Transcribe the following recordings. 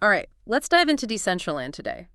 All right, let's dive into Decentraland today.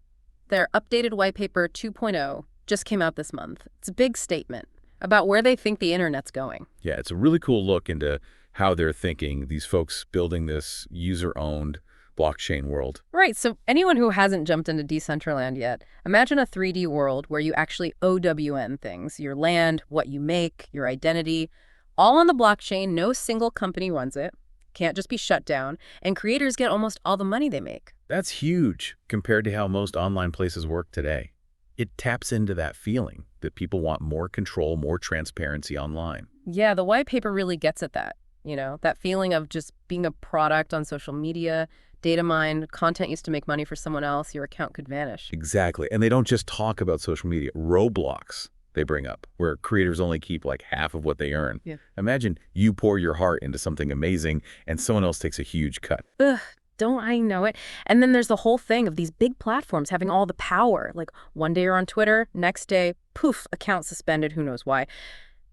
Their updated white paper 2.0 just came out this month. It's a big statement about where they think the internet's going. Yeah, it's a really cool look into how they're thinking, these folks building this user-owned blockchain world. Right, so anyone who hasn't jumped into Decentraland yet, imagine a 3D world where you actually OWN things, your land, what you make, your identity, all on the blockchain. No single company runs it, can't just be shut down, and creators get almost all the money they make. That's huge compared to how most online places work today. It taps into that feeling that people want more control, more transparency online. Yeah, the white paper really gets at that, that feeling of just being a product on social media, data mined, content used to make money for someone else, your account could vanish. Exactly. And they don't just talk about social media. Roblox they bring up, where creators only keep like half of what they earn. Yeah. Imagine you pour your heart into something amazing and someone else takes a huge cut. Ugh, don't I know it? And then there's the whole thing of these big platforms having all the power. Like one day you're on Twitter, next day, poof, account suspended, who knows why.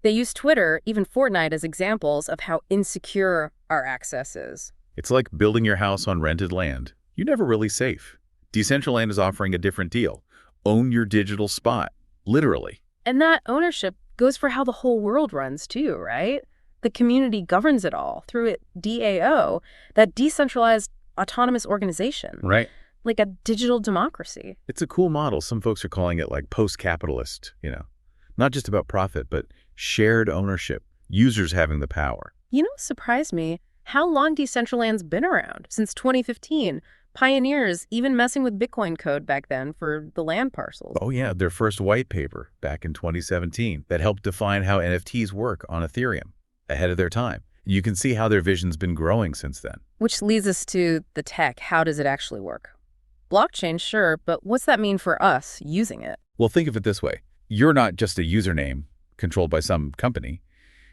They use Twitter, even Fortnite, as examples of how insecure our access is. It's like building your house on rented land. You're never really safe. Decentraland is offering a different deal. Own your digital spot, literally. And that ownership goes for how the whole world runs too, right? The community governs it all through it DAO, that decentralized autonomous organization. Right. Like a digital democracy. It's a cool model. Some folks are calling it like post-capitalist, Not just about profit, but shared ownership, users having the power. Surprised me how long Decentraland's been around, since 2015. Pioneers even messing with Bitcoin code back then for the land parcels. Oh yeah, their first white paper back in 2017 that helped define how NFTs work on Ethereum, ahead of their time. You can see how their vision's been growing since then. Which leads us to the tech. How does it actually work? Blockchain, sure, but what's that mean for us using it? Well, think of it this way. You're not just a username controlled by some company.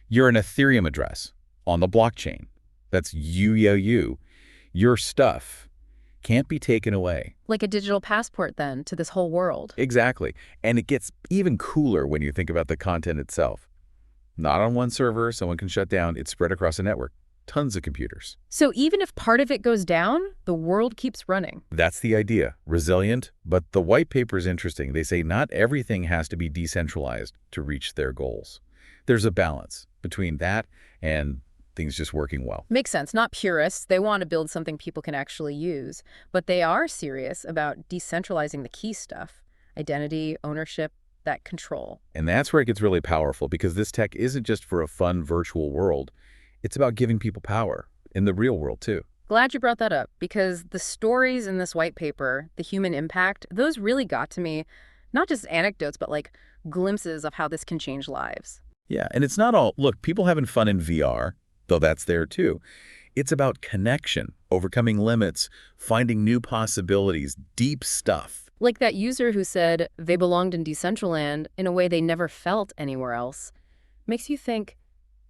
You're an Ethereum address on the blockchain. That's you. Your stuff can't be taken away. Like a digital passport, then, to this whole world. Exactly. And it gets even cooler when you think about the content itself. Not on one server, someone can shut down. It's spread across a network. Tons of computers. So even if part of it goes down, the world keeps running. That's the idea. Resilient. But the white paper is interesting. They say not everything has to be decentralized to reach their goals. There's a balance between that and things just working well. Makes sense. Not purists. They want to build something people can actually use. But they are serious about decentralizing the key stuff. Identity, ownership, that control. And that's where it gets really powerful, because this tech isn't just for a fun virtual world. It's about giving people power in the real world, too. Glad you brought that up, because the stories in this white paper, the human impact, those really got to me. Not just anecdotes, but like glimpses of how this can change lives. Yeah, and it's not all, look, people having fun in VR, though that's there too. It's about connection, overcoming limits, finding new possibilities, deep stuff. Like that user who said they belonged in Decentraland in a way they never felt anywhere else. Makes you think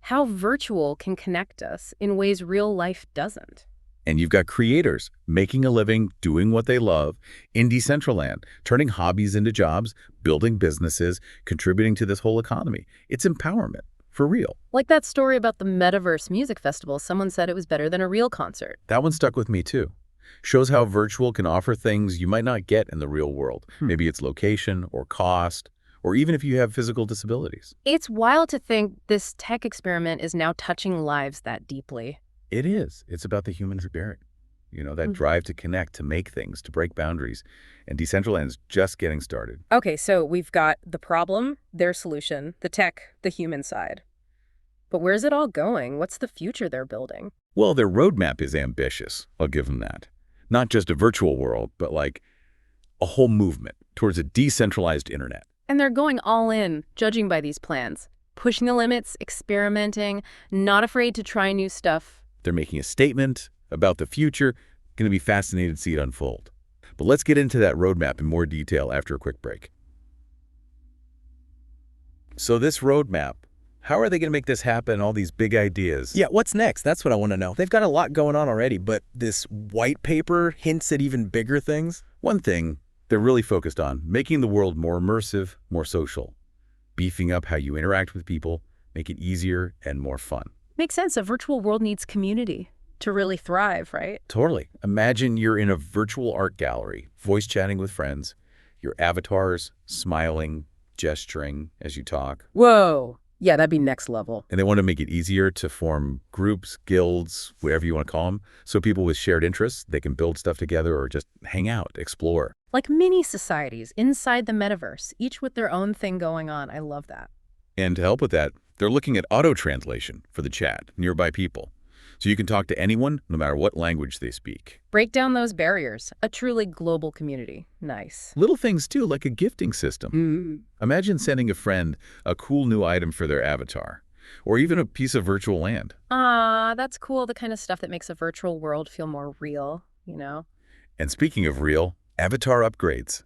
how virtual can connect us in ways real life doesn't. And you've got creators making a living, doing what they love in Decentraland, turning hobbies into jobs, building businesses, contributing to this whole economy. It's empowerment. For real. Like that story about the Metaverse Music Festival. Someone said it was better than a real concert. That one stuck with me too. Shows how virtual can offer things you might not get in the real world. Maybe it's location or cost, or even if you have physical disabilities. It's wild to think this tech experiment is now touching lives that deeply. It is. It's about the human spirit. That drive to connect, to make things, to break boundaries. And Decentraland's just getting started. Okay, so we've got the problem, their solution, the tech, the human side. But where's it all going? What's the future they're building? Well, their roadmap is ambitious. I'll give them that. Not just a virtual world, but like a whole movement towards a decentralized internet. And they're going all in, judging by these plans. Pushing the limits, experimenting, not afraid to try new stuff. They're making a statement about the future. Going to be fascinated to see it unfold. But let's get into that roadmap in more detail after a quick break. So this roadmap, how are they going to make this happen, all these big ideas? Yeah, what's next? That's what I want to know. They've got a lot going on already, but this white paper hints at even bigger things. One thing they're really focused on, making the world more immersive, more social, beefing up how you interact with people, make it easier and more fun. Makes sense. A virtual world needs community. to really thrive, right? Totally. Imagine you're in a virtual art gallery, voice chatting with friends, your avatars smiling, gesturing as you talk. Whoa. Yeah, that'd be next level. And they want to make it easier to form groups, guilds, whatever you want to call them, so people with shared interests, they can build stuff together or just hang out, explore. Like mini societies inside the metaverse, each with their own thing going on. I love that. And to help with that, they're looking at auto-translation for the chat, nearby people. So you can talk to anyone, no matter what language they speak. Break down those barriers. A truly global community. Nice. Little things, too, like a gifting system. Imagine sending a friend a cool new item for their avatar, or even a piece of virtual land. That's cool. The kind of stuff that makes a virtual world feel more real, you know? And speaking of real, avatar upgrades.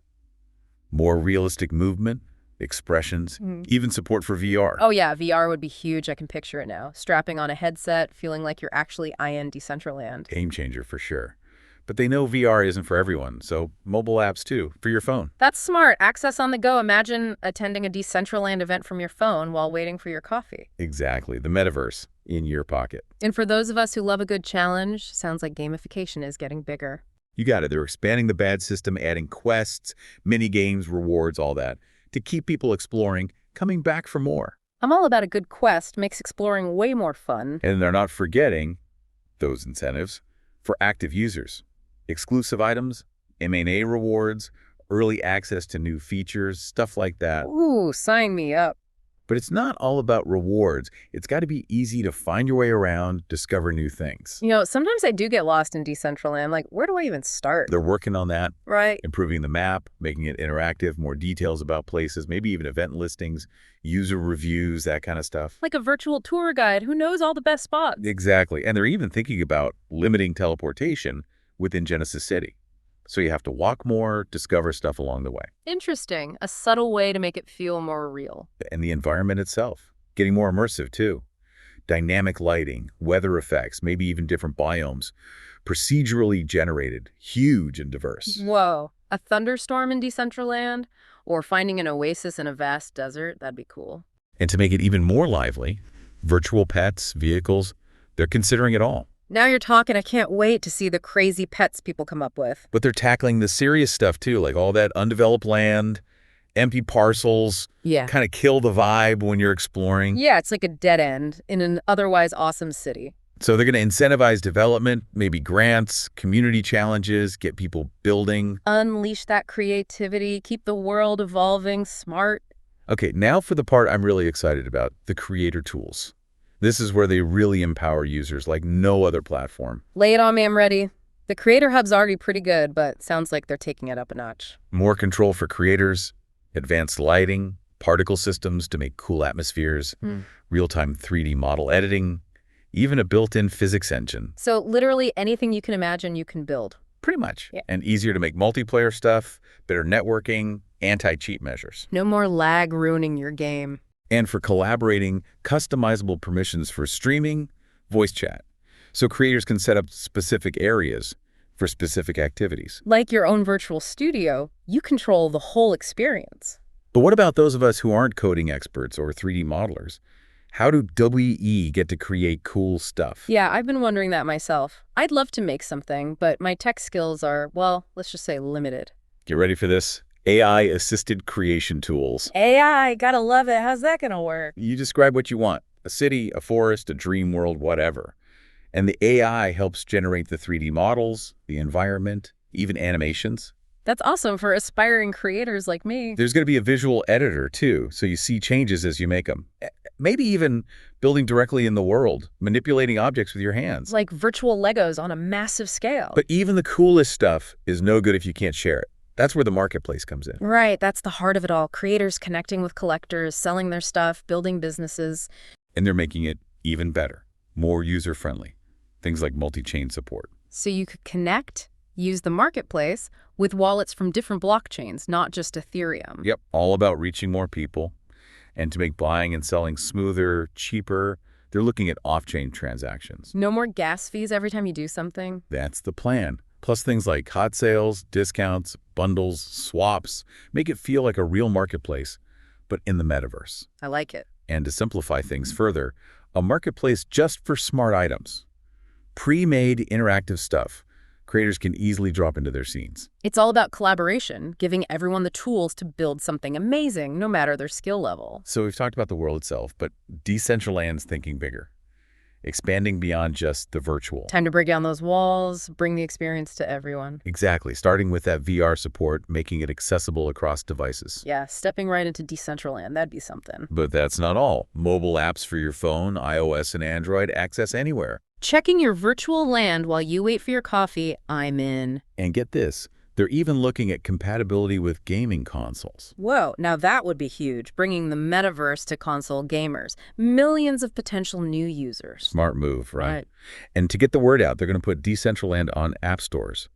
More realistic movement, expressions, even support for VR. Oh yeah, VR would be huge. I can picture it now. Strapping on a headset, feeling like you're actually in Decentraland. Game changer for sure. But they know VR isn't for everyone, so mobile apps too, for your phone. That's smart. Access on the go. Imagine attending a Decentraland event from your phone while waiting for your coffee. Exactly, the metaverse in your pocket. And for those of us who love a good challenge, sounds like gamification is getting bigger. You got it. They're expanding the badge system, adding quests, mini games, rewards, all that, to keep people exploring, coming back for more. I'm all about a good quest. Makes exploring way more fun. And they're not forgetting those incentives for active users. Exclusive items, M&A rewards, early access to new features, stuff like that. Ooh, sign me up. But it's not all about rewards. It's got to be easy to find your way around, discover new things. You know, sometimes I do get lost in Decentraland. Like, where do I even start? They're working on that, Right. improving the map, making it interactive, more details about places, maybe even event listings, user reviews, that kind of stuff. Like a virtual tour guide who knows all the best spots. Exactly. And they're even thinking about limiting teleportation within Genesis City. So you have to walk more, discover stuff along the way. Interesting. A subtle way to make it feel more real. And the environment itself, getting more immersive too. Dynamic lighting, weather effects, maybe even different biomes, procedurally generated, huge and diverse. Whoa. A thunderstorm in Decentraland? Or finding an oasis in a vast desert? That'd be cool. And to make it even more lively, virtual pets, vehicles, they're considering it all. Now you're talking. I can't wait to see the crazy pets people come up with. But they're tackling the serious stuff too, like all that undeveloped land, empty parcels, Yeah. kind of kill the vibe when you're exploring. Yeah, it's like a dead end in an otherwise awesome city. So they're going to incentivize development, maybe grants, community challenges, get people building. Unleash that creativity, keep the world evolving, smart. Okay, now for the part I'm really excited about, the creator tools. This is where they really empower users like no other platform. Lay it on me, I'm ready. The Creator Hub's already pretty good, but sounds like they're taking it up a notch. More control for creators, advanced lighting, particle systems to make cool atmospheres, real-time 3D model editing, even a built-in physics engine. So literally anything you can imagine you can build. Pretty much. Yeah. And easier to make multiplayer stuff, better networking, anti-cheat measures. No more lag ruining your game. And for collaborating, customizable permissions for streaming, voice chat. So creators can set up specific areas for specific activities. Like your own virtual studio, you control the whole experience. But what about those of us who aren't coding experts or 3D modelers? How do WE get to create cool stuff? Yeah, I've been wondering that myself. I'd love to make something, but my tech skills are, well, let's just say limited. Get ready for this. AI-assisted creation tools. AI, gotta love it. How's that gonna work? You describe what you want. A city, a forest, a dream world, whatever. And the AI helps generate the 3D models, the environment, even animations. That's awesome for aspiring creators like me. There's going to be a visual editor, too, so you see changes as you make them. Maybe even building directly in the world, manipulating objects with your hands. Like virtual Legos on a massive scale. But even the coolest stuff is no good if you can't share it. That's where the marketplace comes in. Right, that's the heart of it all. Creators connecting with collectors, selling their stuff, building businesses. And they're making it even better, more user-friendly. Things like multi-chain support. So you could connect, use the marketplace with wallets from different blockchains, not just Ethereum. Yep, all about reaching more people. And to make buying and selling smoother, cheaper, they're looking at off-chain transactions. No more gas fees every time you do something. That's the plan. Plus things like hot sales, discounts, bundles, swaps, make it feel like a real marketplace, but in the metaverse. I like it. And to simplify things further, a marketplace just for smart items. Pre-made interactive stuff creators can easily drop into their scenes. It's all about collaboration, giving everyone the tools to build something amazing, no matter their skill level. So we've talked about the world itself, but Decentraland's thinking bigger, expanding beyond just the virtual. Time to break down those walls, bring the experience to everyone. Exactly, starting with that VR support, making it accessible across devices. Yeah, stepping right into Decentraland, that'd be something. But that's not all. Mobile apps for your phone, iOS and Android, access anywhere. Checking your virtual land while you wait for your coffee, I'm in. And get this, they're even looking at compatibility with gaming consoles. Whoa, now that would be huge, bringing the metaverse to console gamers. Millions of potential new users. Smart move, right? And to get the word out, they're going to put Decentraland on app stores.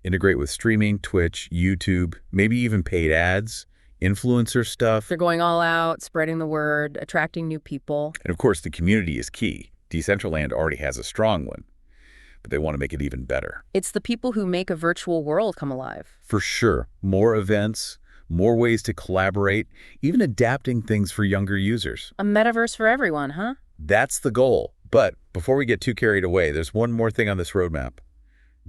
Integrate with streaming, Twitch, YouTube, maybe even paid ads, influencer stuff. They're going all out, spreading the word, attracting new people. And of course, the community is key. Decentraland already has a strong one, but they want to make it even better. It's the people who make a virtual world come alive. For sure. More events, more ways to collaborate, even adapting things for younger users. A metaverse for everyone, huh? That's the goal. But before we get too carried away, there's one more thing on this roadmap.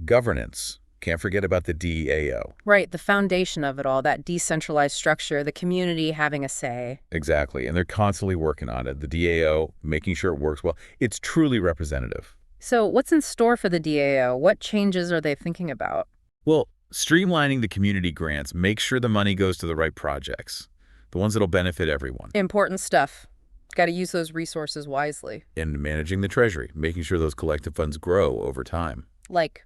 Governance. Can't forget about the DAO. Right, the foundation of it all, that decentralized structure, the community having a say. Exactly, and they're constantly working on it. The DAO, making sure it works well. It's truly representative. So what's in store for the DAO? What changes are they thinking about? Well, streamlining the community grants, make sure the money goes to the right projects, the ones that'll benefit everyone. Important stuff. Got to use those resources wisely. And managing the treasury, making sure those collective funds grow over time. Like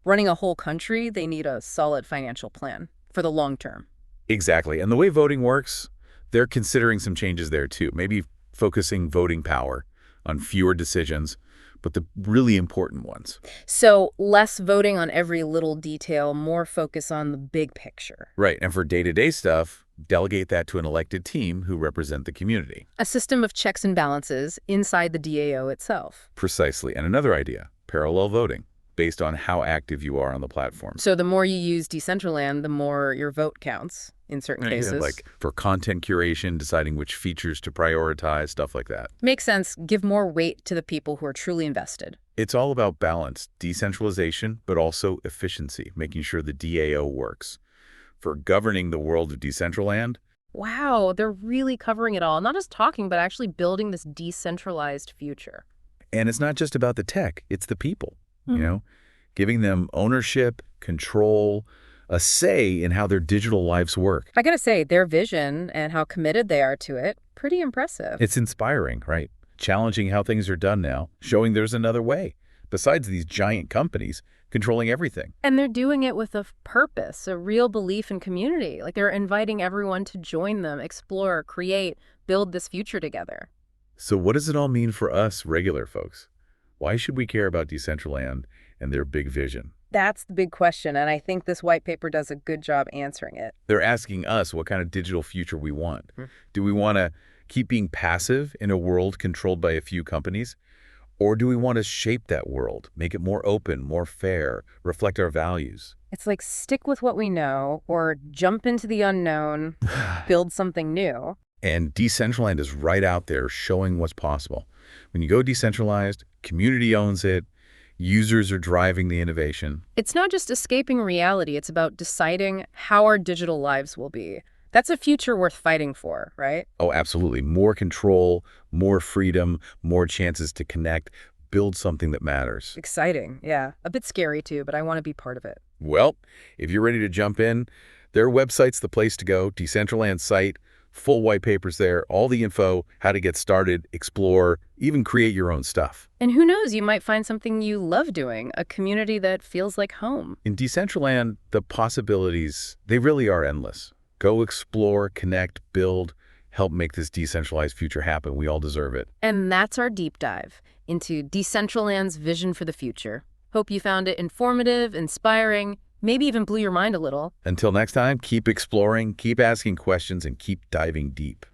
running a whole country, they need a solid financial plan for the long term. Exactly. And the way voting works, they're considering some changes there too. Maybe focusing voting power on fewer decisions, but the really important ones. So less voting on every little detail, more focus on the big picture. Right. And for day-to-day stuff, delegate that to an elected team who represent the community. A system of checks and balances inside the DAO itself. Precisely. And another idea, parallel voting, based on how active you are on the platform. So the more you use Decentraland, the more your vote counts in certain cases. Yeah, like for content curation, deciding which features to prioritize, stuff like that. Makes sense. Give more weight to the people who are truly invested. It's all about balance, decentralization, but also efficiency, making sure the DAO works. For governing the world of Decentraland. Wow, they're really covering it all. Not just talking, but actually building this decentralized future. And it's not just about the tech, it's the people. You know, giving them ownership, control, a say in how their digital lives work. I gotta say, their vision and how committed they are to it, pretty impressive. It's inspiring, right? Challenging how things are done now, showing there's another way, besides these giant companies controlling everything. And they're doing it with a purpose, a real belief in community. Like they're inviting everyone to join them, explore, create, build this future together. So what does it all mean for us regular folks? Why should we care about Decentraland and their big vision? That's the big question, and I think this white paper does a good job answering it. They're asking us what kind of digital future we want. Do we want to keep being passive in a world controlled by a few companies? Or do we want to shape that world, make it more open, more fair, reflect our values? It's like stick with what we know or jump into the unknown, build something new. And Decentraland is right out there showing what's possible. When you go decentralized, community owns it, users are driving the innovation. It's not just escaping reality, it's about deciding how our digital lives will be. That's a future worth fighting for, right? Oh, absolutely. More control, more freedom, more chances to connect, build something that matters. Exciting, yeah. A bit scary too, but I want to be part of it. Well, if you're ready to jump in, their website's the place to go. Decentraland site, full white papers there, all the info, how to get started, explore, even create your own stuff. And who knows, you might find something you love doing, a community that feels like home. In Decentraland, the possibilities, they really are endless. Go explore, connect, build, help make this decentralized future happen. We all deserve it. And that's our deep dive into Decentraland's vision for the future. Hope you found it informative, inspiring, maybe even blew your mind a little. Until next time, keep exploring, keep asking questions, and keep diving deep.